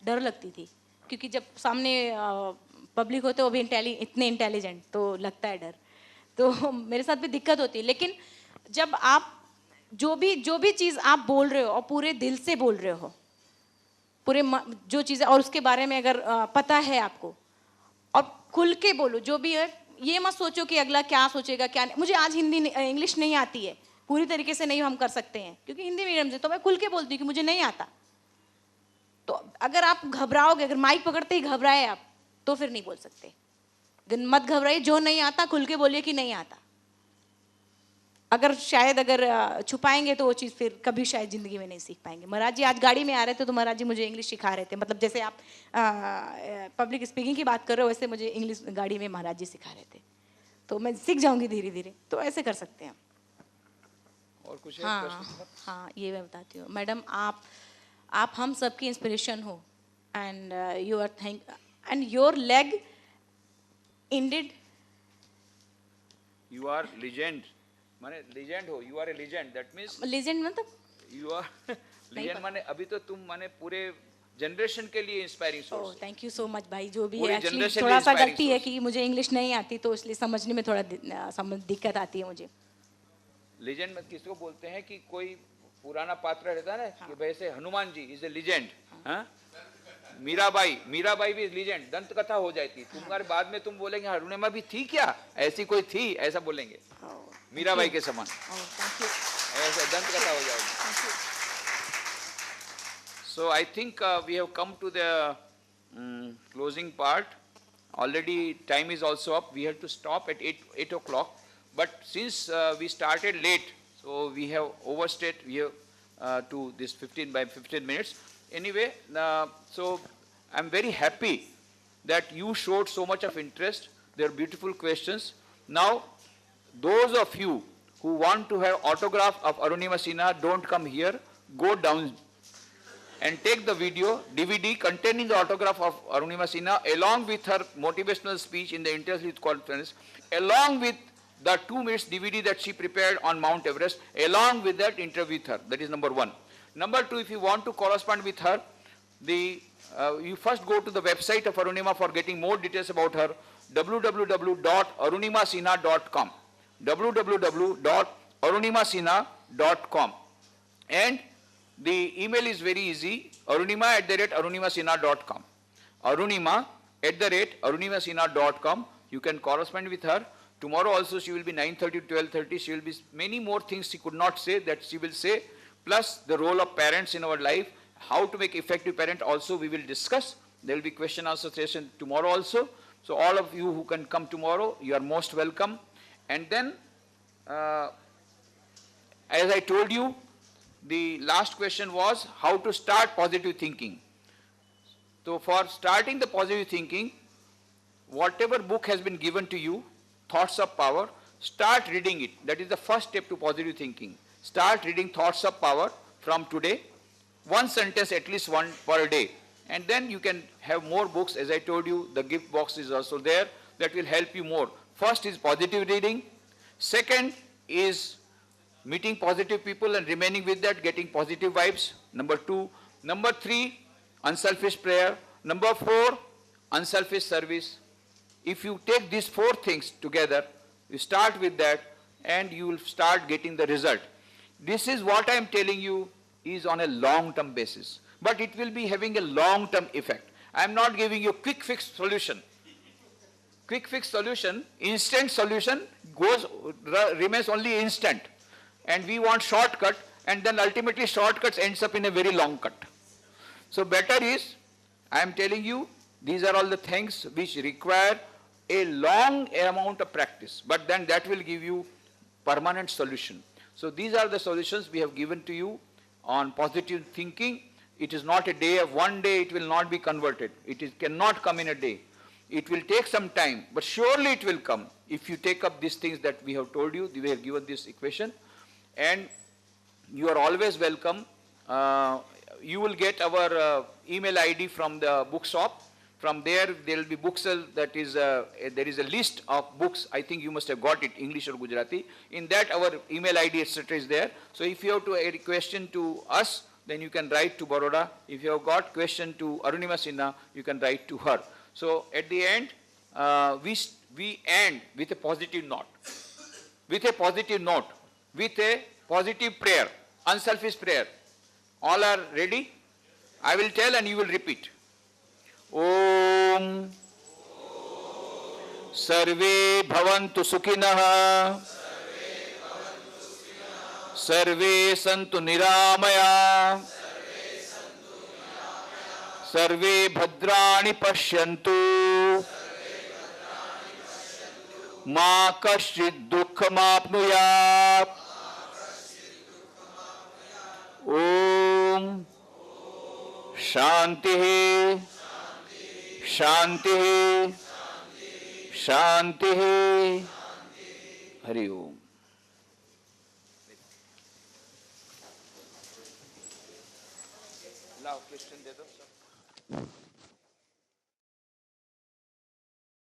डर लगती थी, क्योंकि जब सामने पब्लिक होते वो भी इतने इंटेलिजेंट, तो लगता है डर। तो मेरे साथ भी दिक्कत होती है। लेकिन जब आप जो भी चीज़ आप बोल रहे हो और पूरे दिल से बोल रहे हो, पूरे जो चीज़ें, और उसके बारे में अगर पता है आपको, और खुल के बोलो जो भी है। ये मत सोचो कि अगला क्या सोचेगा क्या नहीं। मुझे आज इंग्लिश नहीं आती है, पूरी तरीके से नहीं हम कर सकते हैं क्योंकि हिंदी मीडियम से, तो मैं खुल के बोलती हूँ कि मुझे नहीं आता। तो अगर आप घबराओगे, अगर माइक पकड़ते ही घबराए आप, तो फिर नहीं बोल सकते। मत घबराइए, जो नहीं आता खुल के बोलिए कि नहीं आता। अगर छुपाएंगे तो वो चीज़ फिर कभी शायद ज़िंदगी में नहीं सीख पाएंगे। महाराज जी आज गाड़ी में आ रहे थे तो महाराज जी मुझे इंग्लिश सिखा रहे थे, मतलब जैसे आप पब्लिक स्पीकिंग की बात कर रहे हो वैसे मुझे इंग्लिश गाड़ी में महाराज जी सिखा रहे थे, तो मैं सीख जाऊंगी धीरे धीरे। तो ऐसे कर सकते हैं। और कुछ है? हाँ, ये मैं बताती हूँ मैडम। आप हम सबकी इंस्पिरेशन हो, and you are thank and your leg indeed. You are legend, माने लीजेंड हो, you are a legend, that means legend मतलब यू आर लीजेंड, माने अभी तो तुम माने पूरे जनरेशन के लिए inspiring source. Thank you so much भाई। जो भी पूरी है एक्चुअली generation थोड़ा के सा inspiring गलती है source। कि मुझे इंग्लिश नहीं आती, तो इसलिए समझने में थोड़ा दिक्कत आती है मुझे। लीजेंड में किसको बोलते हैं कि कोई पुराना पात्र रहता है ना, कि वैसे Hanuman ji is a legend. हाँ, मीराबाई भी लीजेंड, दंत कथा हो जाती। तुम्हारे बाद में तुम बोलेंगे अरुणिमा भी थी क्या, ऐसी कोई थी, ऐसा बोलेंगे मीराबाई के समान। ऐसा दंत कथा हो जाएगी। So I think we have come to the closing part. Already time is also up. We have to stop at 8 o'clock. But since we started late, so we have overstayed. We have to this 15 by 15 minutes. Anyway, so I'm very happy that you showed so much of interest. They are beautiful questions. Now, those of you who want to have autograph of Arunima Sinha, don't come here. Go down and take the video DVD containing the autograph of Arunima Sinha along with her motivational speech in the Intelligence Youth Conference, along with the 2 minutes DVD that she prepared on Mount Everest, along with that interview with her. That is number 1. Number 2, if you want to correspond with her, you first go to the website of Arunima for getting more details about her, www.arunimasinha.com, www.arunimasinha.com. And the email is very easy, arunima@arunimasinha.com. Arunima@arunimasinha.com. You can correspond with her. Tomorrow also she will be 9:30 to 12:30. She will be many more things she could not say that she will say, plus the role of parents in our life, how to make effective parent also we will discuss. There will be question answer session tomorrow also. So all of you who can come tomorrow, you are most welcome. And then, as I told you, the last question was how to start positive thinking. So for starting the positive thinking, whatever book has been given to you, Thoughts of Power, start reading it. That is the first step to positive thinking. Start reading Thoughts of Power from today, one sentence at least one per day. And then you can have more books. As I told you, the gift box is also there. That will help you more. First is positive reading. Second is meeting positive people and remaining with that, getting positive vibes. Number 2. Number 3, unselfish prayer. Number 4, unselfish service. If you take these 4 things together, you start with that and you will start getting the result. This is what I am telling you is on a long-term basis, but it will be having a long-term effect. I am not giving you quick fix solution. Quick fix solution, instant solution remains only instant. And we want shortcut, and then ultimately shortcuts ends up in a very long cut. So better is, I am telling you, these are all the things which require a long amount of practice, but then that will give you permanent solution. So these are the solutions we have given to you on positive thinking. It is not a day of one day, it will not be converted. Cannot come in a day. It will take some time, but surely it will come if you take up these things that we have told you. We have given this equation. And you are always welcome. You will get our email ID from the bookshop. From there will be books that is there is a list of books. I think you must have got it, English or Gujarati. In that our email ID etc. is there. So if you have a question to us, then you can write to Baroda. If you have got question to Arunima Sinha, you can write to her. So at the end, we end with a positive note. With a positive note, with a positive prayer, unselfish prayer. All are ready? I will tell and you will repeat. Om Sarve Bhavantu Sukhinah Sarve Santu Niramaya Sarve Bhadrani Pashyantu Ma Kaschid Dukhamapnuyat. Om Shanti Shanti Shanti Hari Om. लाओ question दे दो.